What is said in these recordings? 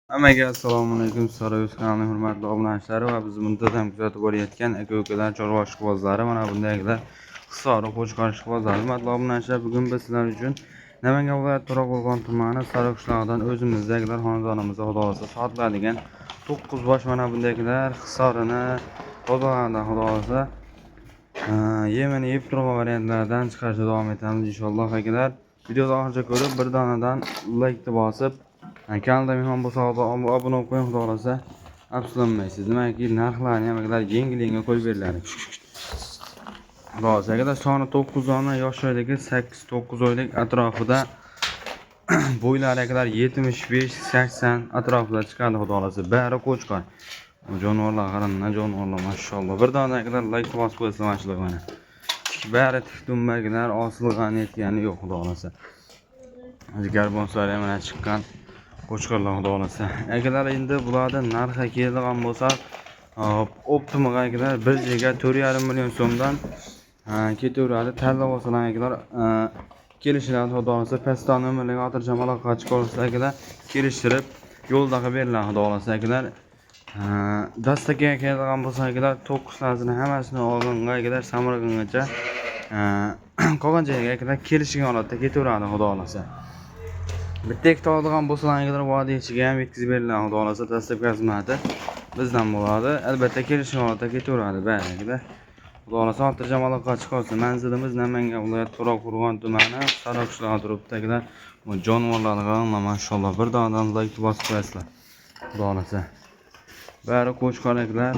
Hammaga assalomu alaykum. Saroy kanalining hurmatli obunachilari va bizni muntazam kuzatib borayotgan aka-ukalar, chorva ishqibozlari, mana bundaylar Hisori Qo'chqor ishqibozlari. Hurmatli obunachilar, bugun biz sizlar uchun Namangan viloyati To'raqo'rg'on tumani Sariq qishlog'idan o'zimizdagilar xonadonimizda xudo xolasa sotiladigan 9 bosh mana bundaylar Hisorini tozalaganda xudo xolasa yemini yeb turgan variantlardan chiqarishda davom etamiz inshaalloh akalar. Videoni oxirigacha ko'rib, bir donadan like bosib, kanalda mehmon bo'lsa obuna bo'lib qo'ying xudo xolasa. Afsuslanmaysiz. Demakki, narxlarni ham akalar yengil qo'yib beriladi. Xudo xolasa akalar, soni 9 dona, yoshlardagi 8-9 oylik atrofida bo'ylari akalar 75-80 atrofida chiqadi xudo xolasa. Bari Qo'chqor. Jonivorlar qaramdan jonivorlar mashalloh. Bir dona akalar like bosib qo'ysa mashalloh mana. Bari tik dumbagilar osilgan yetgani yo'q xudo xolasa. Garbonlar ham mana chiqqan Qo'chqorlar xudo xolasa. Akalar, endi bularda narxi keladigan bo'lsa, optimaga akalar 1,4 million so'mdan ketaveradi. Tanlab olsalar akalar kelishiladi xudo xolasa. Pastdan nomerlarga xotirjam aloqa chiqarsa akalar kelishtirib yo'ldaga beriladi xudo xolasa akalar. Dastaga keladigan bo'lsa akalar 9 tanesini hammasini olganga akalar Samarqandgacha qolgan joyga akalar kelishgan holatda ketaveradi xudo xolasa. Bitta ikkita oladigan bo'lsalar akalar vodiy ichiga ham yetkazib beriladi xudo xolasa. Dastlabki xizmati bizdan bo'ladi. Albatta kelishgan holatda ketaveradi ba'zilar. Xudo xolasa xotirjam aloqa chiqarsa. Manzilimiz Namangan viloyati To'raqo'rg'on tumani Sariq qishlog'i turibdilar. Bu jonivorlarga mashalloh bir donadan like bosib qo'yasizlar. Xudo xolasa. Bari Qo'chqorlar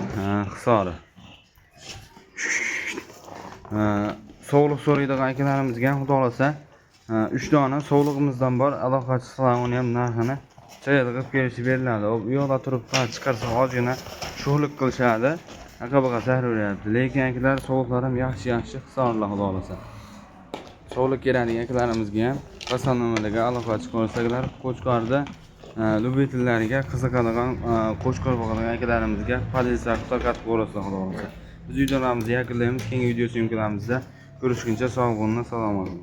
Hisori. Sog'liq so'raydigan akalarimizga xudo xolasa 3 dona sog'lig'imizdan bor aloqachisilar, uni ham narxini chayilib kelishib beriladi. U yo'lda turib chiqarsa ozgina sho'xlik qilishadi. Aqabaga zarurat. Lekin akalar sog'liqlar ham yaxshi Hisorlar xudo xolasa. Sog'liq kerakli akalarimizga ham qasamnomalarga aloqa chiqarsalar Qo'chqorda lubitillariga qiziqadigan Qo'chqor bo'lgan akalarimizga politsiya qutqarib ko'rasizlar xudo xolasa. Biz videolarimizni yakunlaymiz. Keyingi video syomkalamizda ko'rishguncha sog' bo'linglar, salomat bo'ling.